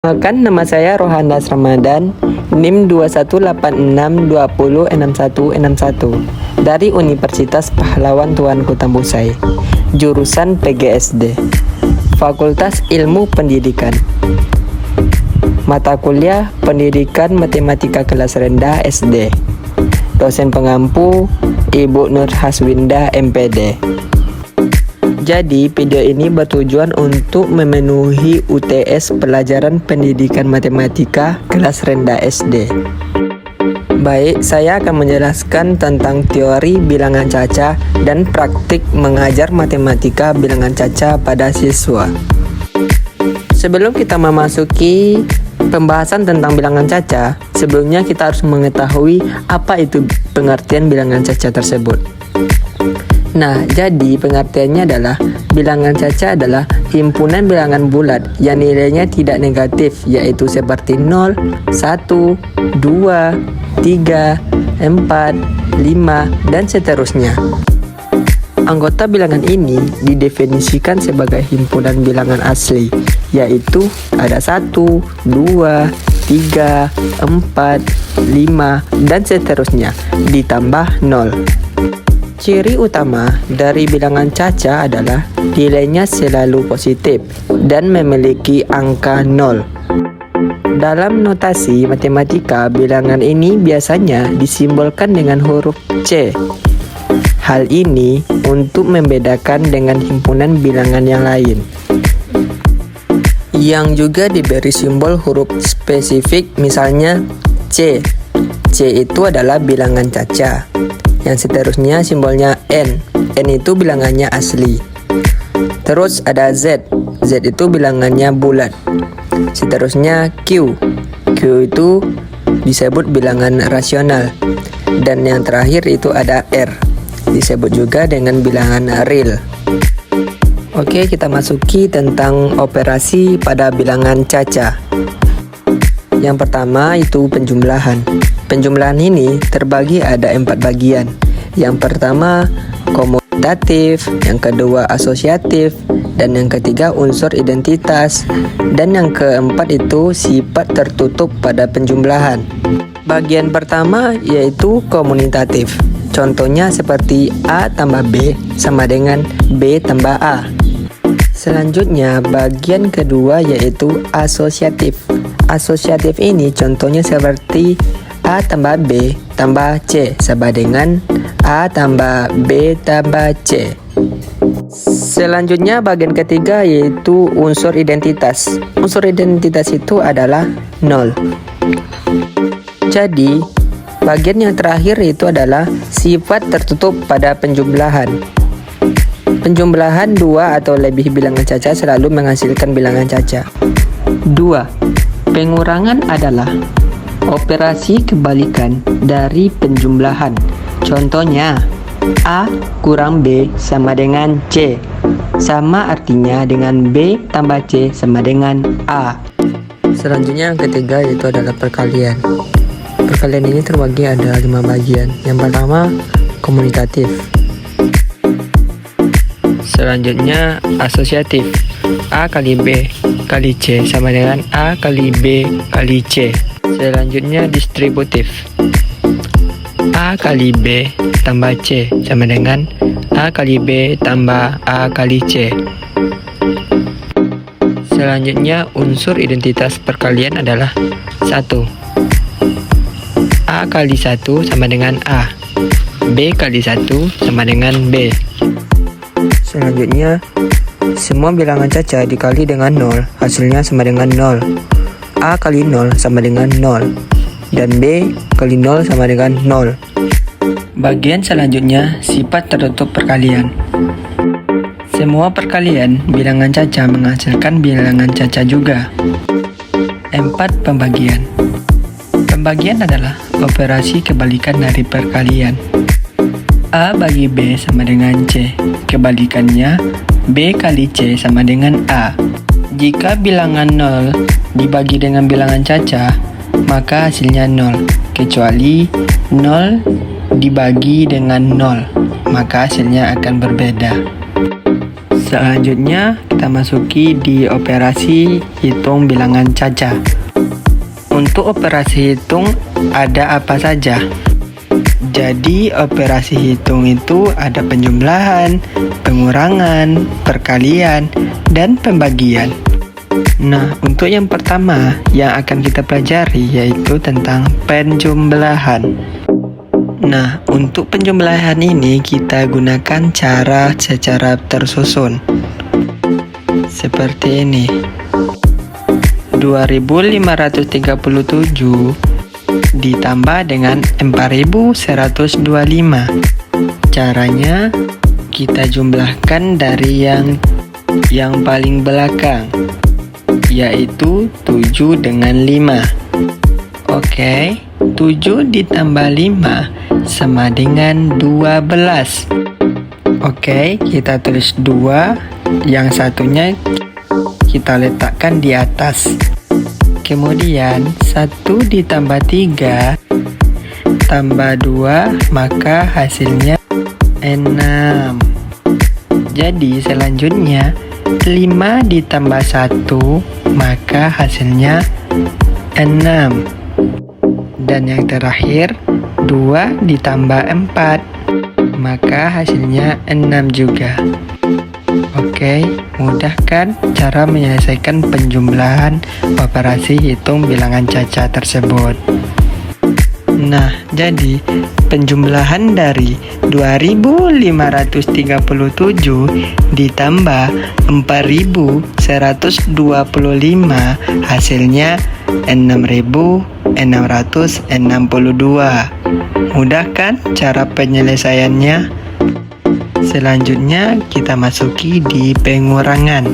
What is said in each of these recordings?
Perkenalkan, nama saya Rohandas Ramadan, NIM 2186206161 dari Universitas Pahlawan Tuanku Tambusai, jurusan PGSD, Fakultas Ilmu Pendidikan. Mata kuliah Pendidikan Matematika Kelas Rendah SD. Dosen pengampu Ibu Nur Haswinda MPD. Jadi, video ini bertujuan untuk memenuhi UTS pelajaran pendidikan matematika kelas rendah SD. Baik, saya akan menjelaskan tentang teori bilangan caca dan praktik mengajar matematika bilangan caca pada siswa. Sebelum kita memasuki pembahasan tentang bilangan caca, sebelumnya kita harus mengetahui apa itu pengertian bilangan caca tersebut. Nah, jadi pengertiannya adalah bilangan caca adalah himpunan bilangan bulat yang nilainya tidak negatif, yaitu seperti 0, 1, 2, 3, 4, 5, dan seterusnya. Anggota bilangan ini didefinisikan sebagai himpunan bilangan asli, yaitu ada 1, 2, 3, 4, 5, dan seterusnya, ditambah 0. Ciri utama dari bilangan caca adalah nilainya selalu positif dan memiliki angka 0. Dalam notasi matematika, bilangan ini biasanya disimbolkan dengan huruf C. Hal ini untuk membedakan dengan himpunan bilangan yang lain, yang juga diberi simbol huruf spesifik, misalnya C. C itu adalah bilangan caca. Yang seterusnya simbolnya N. N itu bilangannya asli. Terus ada Z. Z itu bilangannya bulat. Seterusnya Q. Q itu disebut bilangan rasional. Dan yang terakhir itu ada R. Disebut juga dengan bilangan real. Oke, kita masuki tentang operasi pada bilangan caca. Yang pertama itu penjumlahan. Penjumlahan ini terbagi ada 4 bagian. Yang pertama komutatif, yang kedua asosiatif, dan yang ketiga unsur identitas, dan yang keempat itu sifat tertutup pada penjumlahan. Bagian pertama yaitu komutatif. Contohnya seperti A tambah B sama dengan B tambah A. Selanjutnya bagian kedua yaitu asosiatif. Asosiatif ini contohnya seperti A tambah B tambah C sama dengan A tambah B tambah C. Selanjutnya bagian ketiga yaitu unsur identitas. Unsur identitas itu adalah 0. Jadi bagian yang terakhir itu adalah sifat tertutup pada penjumlahan. Penjumlahan 2 atau lebih bilangan caca selalu menghasilkan bilangan caca. 2. Pengurangan adalah operasi kebalikan dari penjumlahan. Contohnya, A kurang B sama dengan C. Sama artinya dengan B tambah C sama dengan A. Selanjutnya yang ketiga yaitu adalah perkalian. Perkalian ini terbagi ada 5 bagian. Yang pertama, komutatif. Selanjutnya asosiatif. A kali B kali C sama dengan A kali B kali C. Selanjutnya distributif. A kali B tambah C sama dengan A kali B tambah A kali C. Selanjutnya unsur identitas perkalian adalah 1. A kali 1 sama dengan A. B kali 1 sama dengan B. Selanjutnya, semua bilangan caca dikali dengan 0, hasilnya sama dengan 0. A kali 0 sama dengan 0. Dan B kali 0 sama dengan 0. Bagian selanjutnya, sifat tertutup perkalian. Semua perkalian bilangan caca menghasilkan bilangan caca juga. 4 pembagian. Pembagian adalah operasi kebalikan dari perkalian. A bagi B sama dengan C. Kebalikannya, B kali C sama dengan A. Jika bilangan 0 dibagi dengan bilangan caca, maka hasilnya 0. Kecuali 0 dibagi dengan 0, maka hasilnya akan berbeda. Selanjutnya kita masuki di operasi hitung bilangan caca. Untuk operasi hitung ada apa saja? Jadi operasi hitung itu ada penjumlahan, pengurangan, perkalian, dan pembagian. Nah, untuk yang pertama yang akan kita pelajari yaitu tentang penjumlahan. Nah, untuk penjumlahan ini kita gunakan cara secara tersusun. Seperti ini. 2537 ditambah dengan 4125. Caranya kita jumlahkan dari yang paling belakang, yaitu 7 dengan 5. Oke, 7 ditambah 5 sama dengan 12. Oke, kita tulis 2, yang satunya kita letakkan di atas. Kemudian 1 ditambah 3 tambah 2, maka hasilnya 6. Jadi selanjutnya 5 ditambah 1, maka hasilnya 6. Dan yang terakhir 2 ditambah 4, maka hasilnya 6 juga. Oke, mudah kan cara menyelesaikan penjumlahan operasi hitung bilangan caca tersebut. Nah, jadi penjumlahan dari 2537 ditambah 4125 hasilnya 6662. Mudah kan cara penyelesaiannya? Selanjutnya kita masuki di pengurangan.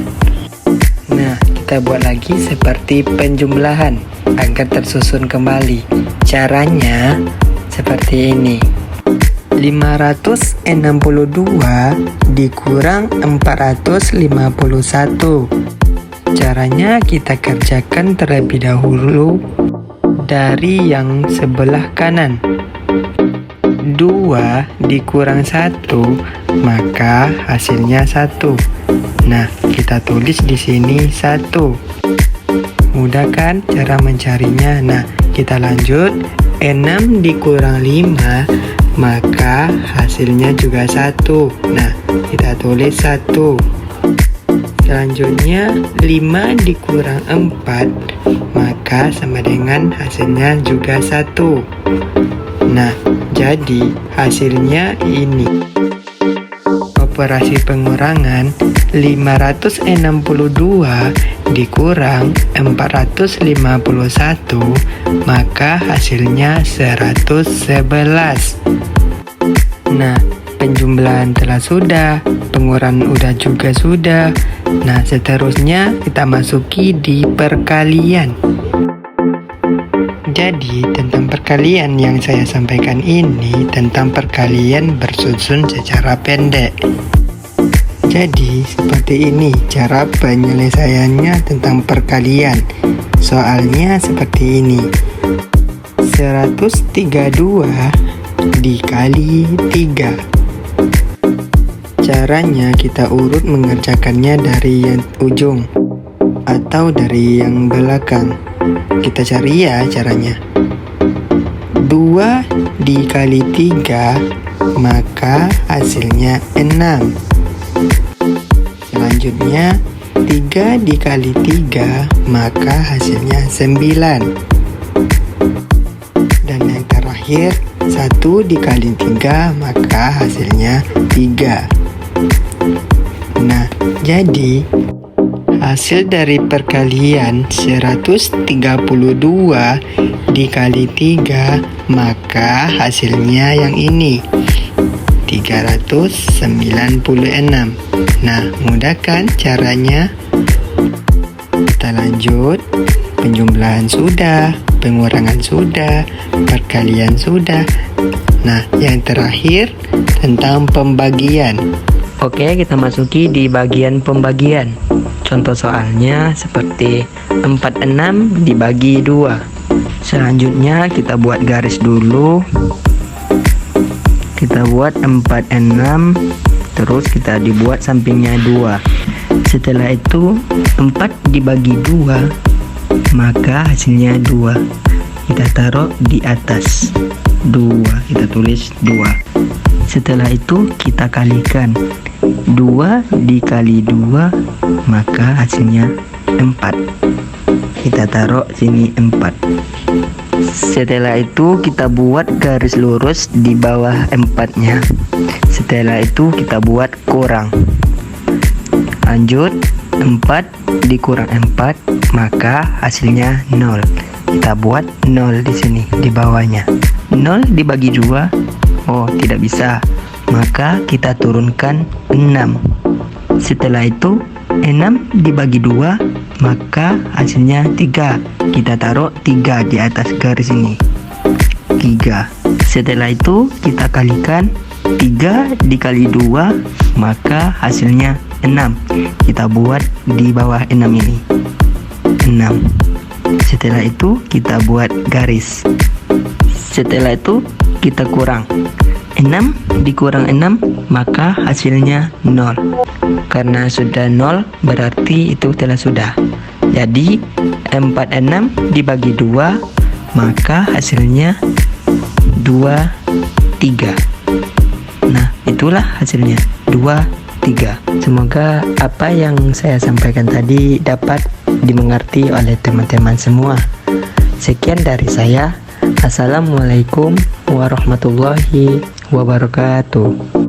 Nah, kita buat lagi seperti penjumlahan agar tersusun kembali. Caranya seperti ini. 562 dikurang 451. Caranya kita kerjakan terlebih dahulu dari yang sebelah kanan. 2 dikurang 1, maka hasilnya 1. Nah, kita tulis di sini 1. Mudah kan cara mencarinya? Nah, kita lanjut. 6 dikurang 5, maka hasilnya juga 1. Nah, kita tulis 1. Selanjutnya 5 dikurang 4, maka sama dengan hasilnya juga 1. Nah, jadi hasilnya ini. Operasi pengurangan 562 dikurang 451, maka hasilnya 111. Nah, penjumlahan telah sudah, pengurangan udah juga sudah. Nah, seterusnya kita masuki di perkalian. Jadi, tentang perkalian yang saya sampaikan ini tentang perkalian bersusun secara pendek. Jadi, seperti ini cara penyelesaiannya tentang perkalian. Soalnya seperti ini. 132 dikali 3. Caranya kita urut mengerjakannya dari yang ujung atau dari yang belakang. Kita cari ya caranya. 2 dikali 3, maka hasilnya 6. Selanjutnya 3 dikali 3, maka hasilnya 9. Dan yang terakhir 1 dikali 3, maka hasilnya 3. Nah, jadi hasil dari perkalian 132 dikali 3, maka hasilnya yang ini 396. Nah, mudah kan caranya? Kita lanjut. Penjumlahan sudah, pengurangan sudah, perkalian sudah. Nah, yang terakhir tentang pembagian. Oke, kita masuki di bagian pembagian. Contoh soalnya seperti 46 dibagi 2. Selanjutnya kita buat garis dulu. Kita buat 46 Terus kita dibuat sampingnya 2. Setelah itu 4 dibagi 2, maka hasilnya 2. Kita taruh di atas 2, kita tulis 2. Setelah itu kita kalikan 2 dikali 2, maka hasilnya 4. Kita taruh sini 4. Setelah itu kita buat garis lurus di bawah 4-nya. Setelah itu kita buat kurang. Lanjut, 4 dikurang 4, maka hasilnya 0. Kita buat 0 di sini di bawahnya. 0 dibagi 2, oh tidak bisa, maka kita turunkan 6. Setelah itu 6 dibagi 2, maka hasilnya 3. Kita taruh 3 di atas garis ini. 3. Setelah itu kita kalikan 3 dikali 2, maka hasilnya 6. Kita buat di bawah 6 ini 6. Setelah itu kita buat garis. Setelah itu kita kurang 6 dikurang 6, maka hasilnya 0. Karena sudah 0 berarti itu telah sudah. Jadi 46 dibagi 2, maka hasilnya 2, 3. Nah, itulah hasilnya 2, 3. Semoga apa yang saya sampaikan tadi dapat dimengerti oleh teman-teman semua. Sekian dari saya. Assalamualaikum warahmatullahi wabarakatuh.